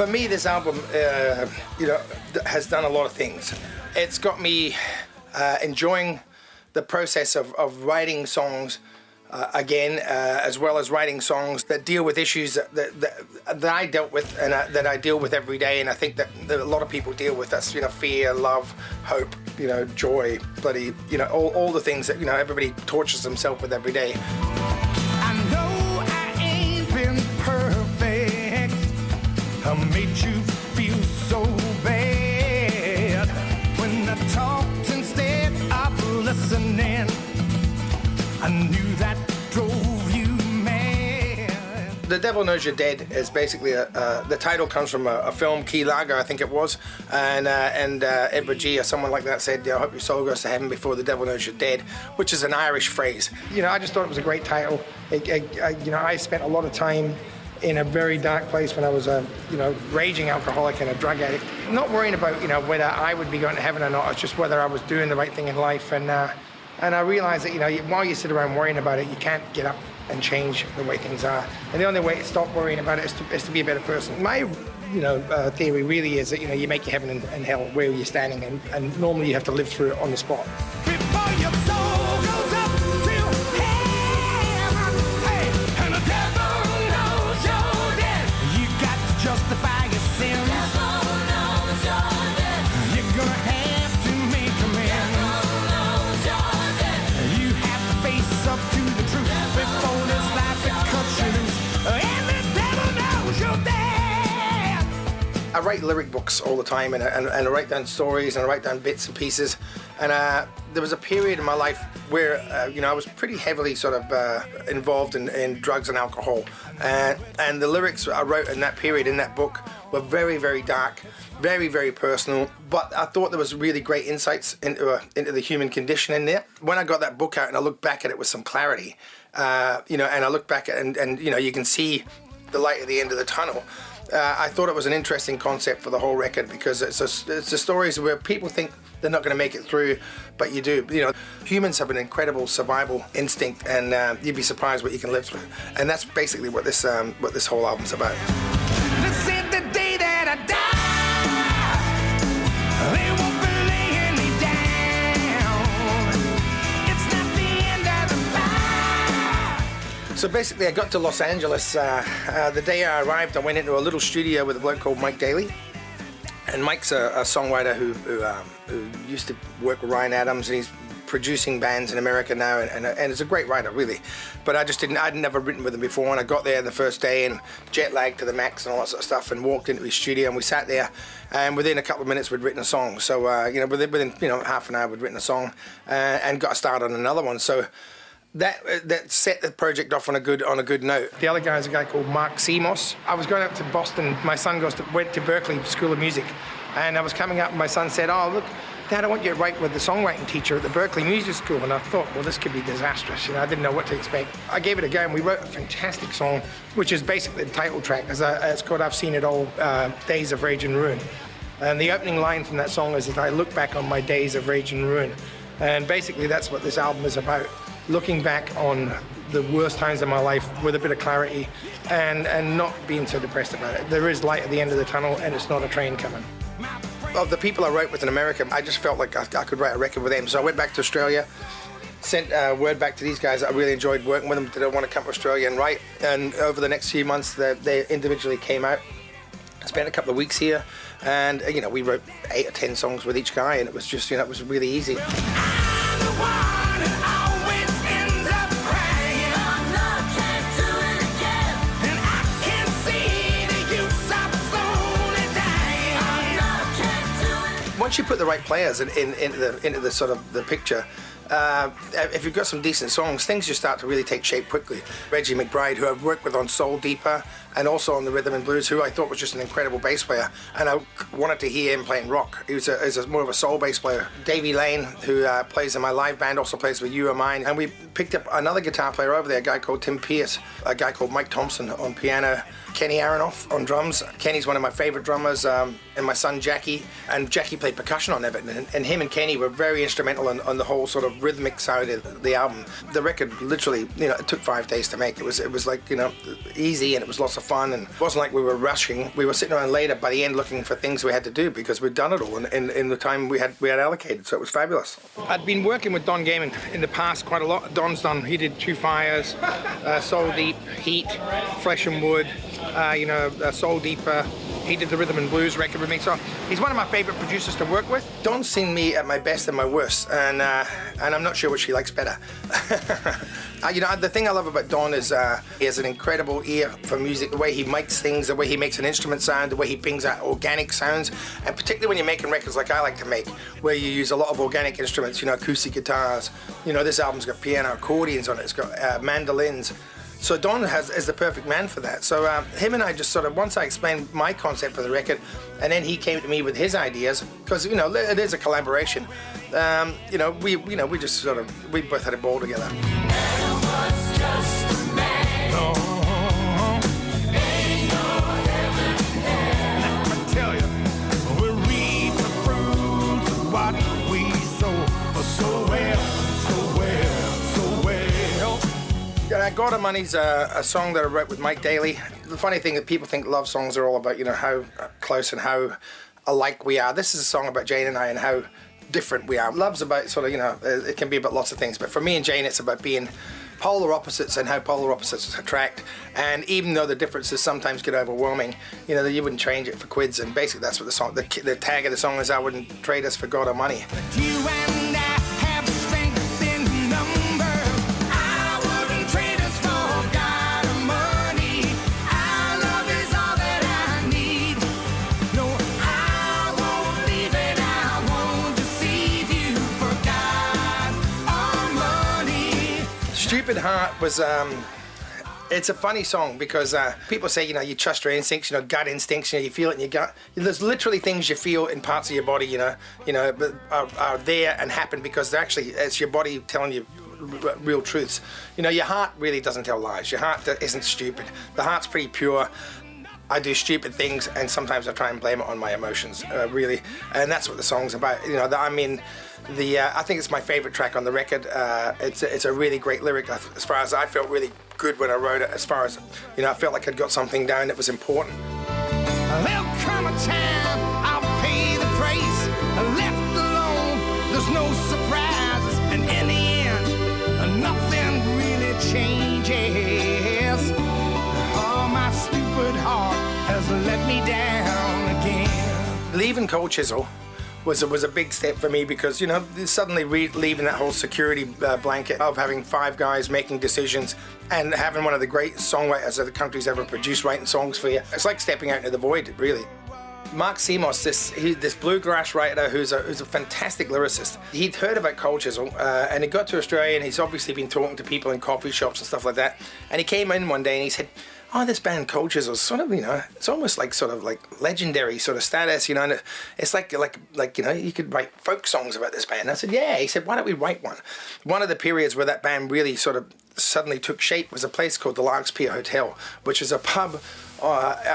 For me, this album, has done a lot of things. It's got me enjoying the process of writing songs again, as well as writing songs that deal with issues that I dealt with and that I deal with every day. And I think that a lot of people deal with. That's, fear, love, hope, joy, bloody, all the things that, everybody tortures themselves with every day. I know I ain't been perfect. I made you feel so bad when I talked instead of listening. I knew that drove you mad. The Devil Knows You're Dead is basically the title comes from a film, Key Largo, I think it was, and Edward G or someone like that said, I hope your soul goes to heaven before the devil knows you're dead, which is an Irish phrase. I just thought it was a great title. I spent a lot of time in a very dark place when I was a raging alcoholic and a drug addict. Not worrying about whether I would be going to heaven or not. It's just whether I was doing the right thing in life. And I realized that while you sit around worrying about it, you can't get up and change the way things are. And the only way to stop worrying about it is to be a better person. My theory really is that you make your heaven and hell where you're standing, and normally you have to live through it on the spot. Before your soul goes up to heaven, hey, and the devil knows you're dead. You got to justify your sins. The devil knows you're dead. You're gonna have to make amends. The devil knows you're dead. You have to face up to the truth before this life it cuts you loose. And the devil knows you're dead. I write lyric books all the time, and I write down stories, and I write down bits and pieces. And there was a period in my life where, I was pretty heavily sort of involved in drugs and alcohol. And the lyrics I wrote in that period, in that book, were very, very dark, very, very personal. But I thought there was really great insights into the human condition in there. When I got that book out and I looked back at it with some clarity, and I look back at it and you can see the light at the end of the tunnel. I thought it was an interesting concept for the whole record, because it's the stories where people think they're not going to make it through, but you do. Humans have an incredible survival instinct, and you'd be surprised what you can live through. And that's basically what this whole album's about. This is the day that I die. They won't be laying me down. It's not the end of the fight. So basically, I got to Los Angeles. The day I arrived, I went into a little studio with a bloke called Mike Daly. And Mike's a songwriter who used to work with Ryan Adams, and he's producing bands in America now, and is a great writer, really. But I'd never written with him before, and I got there the first day and jet lagged to the max and all that sort of stuff, and walked into his studio, and we sat there, and within a couple of minutes we'd written a song. So within half an hour we'd written a song, and got to start on another one. So that set the project off on a good note. The other guy is a guy called Mark Semos. I was going up to Boston. My son went to Berklee School of Music, and I was coming up and my son said, "Oh, look, Dad, I want you to write with the songwriting teacher at the Berklee Music School." And I thought, well, this could be disastrous. I didn't know what to expect. I gave it a go, and we wrote a fantastic song, which is basically the title track. It's called "I've Seen It All, Days of Rage and Ruin." And the opening line from that song is that I look back on my days of rage and ruin. And basically that's what this album is about. Looking back on the worst times of my life with a bit of clarity, and not being so depressed about it. There is light at the end of the tunnel, and it's not a train coming. Of the people I wrote with in America, I just felt like I could write a record with them. So I went back to Australia, sent word back to these guys that I really enjoyed working with them. Did I want to come to Australia and write? And over the next few months, they individually came out. I spent a couple of weeks here, and we wrote 8 or 10 songs with each guy, and it was just it was really easy. Once you put the right players into the sort of the picture, if you've got some decent songs, things just start to really take shape quickly. Reggie McBride, who I've worked with on Soul Deeper and also on the Rhythm and Blues, who I thought was just an incredible bass player, and I wanted to hear him playing rock. He was more of a soul bass player. Davey Lane, who plays in my live band, also plays with You Are Mine, and we picked up another guitar player over there, a guy called Tim Pierce, a guy called Mike Thompson on piano, Kenny Aronoff on drums. Kenny's one of my favorite drummers, and my son Jackie, and Jackie played percussion on Everton, and him and Kenny were very instrumental on the whole sort of rhythmic side of the album. The record literally, it took 5 days to make. It was like, easy, and it was lots of fun, and it wasn't like we were rushing. We were sitting around later by the end looking for things we had to do because we'd done it all in the time we had allocated, so it was fabulous. I'd been working with Don Gehman in the past quite a lot. He did Two Fires, Soul Deep, Heat, Flesh and Wood, Soul Deeper. He did the rhythm and blues record with me, so he's one of my favorite producers to work with. Don's seen me at my best and my worst, and I'm not sure which he likes better. The thing I love about Don is he has an incredible ear for music, the way he mics things, the way he makes an instrument sound, the way he brings out organic sounds, and particularly when you're making records like I like to make, where you use a lot of organic instruments, acoustic guitars. This album's got piano, accordions on it, it's got mandolins. So Don is the perfect man for that. So him and I just sort of, once I explained my concept for the record, and then he came to me with his ideas, because it is a collaboration. We just sort of, we both had a ball together. God of Money's a song that I wrote with Mike Daly. The funny thing that people think love songs are all about, how close and how alike we are. This is a song about Jane and I and how different we are. Love's about sort of, it can be about lots of things, but for me and Jane, it's about being polar opposites and how polar opposites attract. And even though the differences sometimes get overwhelming, you wouldn't change it for quids. And basically that's what the song, the tag of the song is, I wouldn't trade us for God or money. You and I have strength in number. I wouldn't trade us for God or money. Our love is all that I need. No, I won't leave it. I won't deceive you for God or money. Stupid Heart was, it's a funny song because people say, you trust your instincts, gut instincts, you feel it in your gut. There's literally things you feel in parts of your body, but are there and happen because it's your body telling you real truths. Your heart really doesn't tell lies. Your heart isn't stupid. The heart's pretty pure. I do stupid things, and sometimes I try and blame it on my emotions, really. And that's what the song's about. I think it's my favorite track on the record. It's a really great lyric. As far as I felt really good when I wrote it. As far as I felt like I'd got something down that was important. There'll come a time I'll pay the price. Left alone, there's no surprises, and in the end, nothing really changes. Oh, my stupid heart has let me down again. Leaving Cold Chisel was a big step for me because, suddenly leaving that whole security blanket of having 5 guys making decisions and having one of the great songwriters that the country's ever produced writing songs for you. It's like stepping out into the void, really. Mark Simos, this bluegrass writer who's a fantastic lyricist. He'd heard about Cold Chisel and he got to Australia, and he's obviously been talking to people in coffee shops and stuff like that. And he came in one day and he said, "Oh, this band Cold Chisel is sort of, it's almost like sort of like legendary sort of status, and it's like you could write folk songs about this band." And I said, "Yeah." He said, "Why don't we write one?" One of the periods where that band really sort of suddenly took shape was a place called the Larkspur Hotel, which is a pub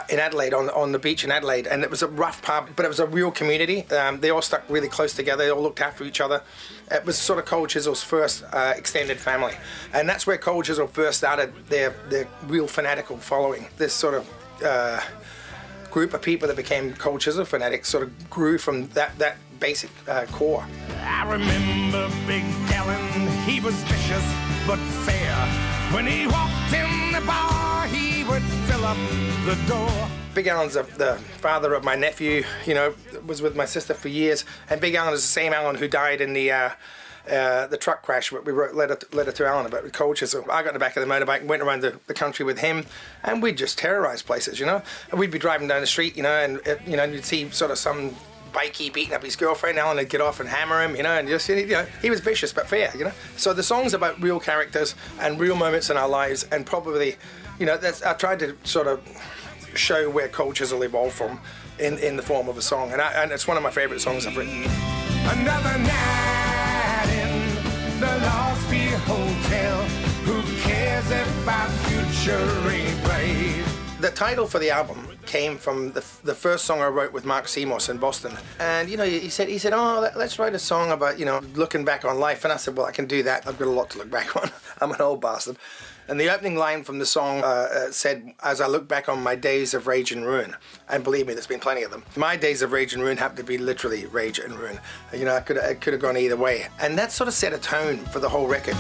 in Adelaide, on the beach in Adelaide, and it was a rough pub, but it was a real community. They all stuck really close together. They all looked after each other. It was sort of Cold Chisel's first extended family, and that's where Cold Chisel first started their real fanatical following. This sort of group of people that became Cold Chisel fanatics sort of grew from that basic core. I remember Big Alan, he was vicious but fair. When he walked in the bar, he would fill up the door. Big Alan's the father of my nephew, was with my sister for years, and Big Alan is the same Alan who died in the truck crash. We wrote letter to Alan about Cold Chisel. I got in the back of the motorbike and went around the country with him, and we'd just terrorise places, And we'd be driving down the street, and you'd see sort of some bikey beating up his girlfriend. Alan would get off and hammer him, and just, he was vicious but fair, So the song's about real characters and real moments in our lives, and probably, I tried to sort of show where Cold Chisel evolved from in the form of a song, and it's one of my favourite songs I've written. Another night in the Larkspur Hotel. Who cares if our future ain't bright? The title for the album came from the first song I wrote with Mark Semos in Boston. And, you know, he said, oh, let's write a song about, you know, looking back on life. And I said, well, I can do that. I've got a lot to look back on. I'm an old bastard. And the opening line from the song said, as I look back on my days of rage and ruin. And believe me, there's been plenty of them. My days of rage and ruin happened to be literally rage and ruin. You know, it could have gone either way. And that sort of set a tone for the whole record.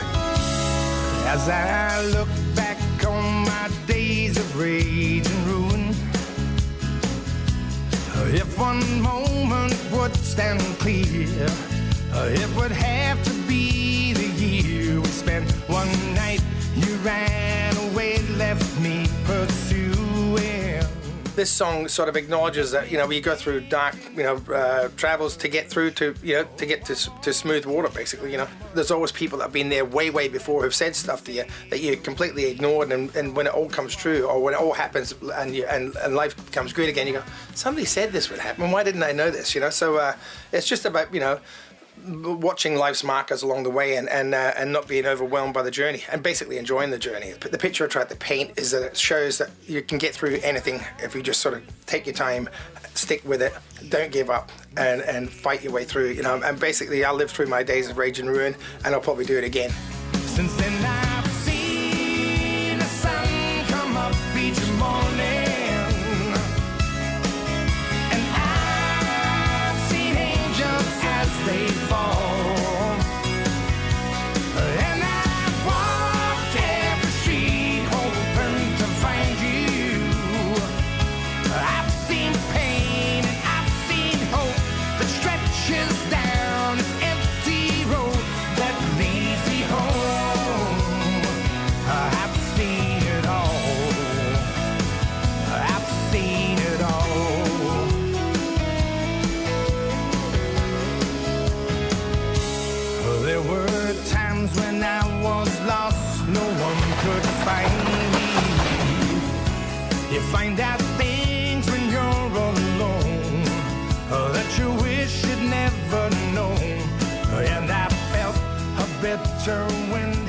As I look back on my days of rage and ruin, if one moment would stand clear, it would have to be the year we spent one night. You ran away, left me pursuing. This song sort of acknowledges that, you know, we go through dark, you know, travels to get through to, you know, to get to smooth water, basically, you know. There's always people that have been there way before who've said stuff to you that you completely ignored, and when it all comes true, or when it all happens and life becomes great again, you go, somebody said this would happen, why didn't I know this, you know? So it's just about, you know, watching life's markers along the way and not being overwhelmed by the journey, and basically enjoying the journey. The picture I tried to paint is that it shows that you can get through anything if you just sort of take your time, stick with it, don't give up, and fight your way through, you know. And basically I lived through my days of rage and ruin, and I'll probably do it again. Since then I've seen the sun come up each morning, and I've seen angels as they fall. And I've walked every street hoping to find you. I've seen pain and I've seen hope that stretches down this empty road that leads me home. I've seen it all. I've seen it all. There were times when I was lost, no one could find me. You find out things when you're alone that you wish you'd never known. And I felt a bitter wind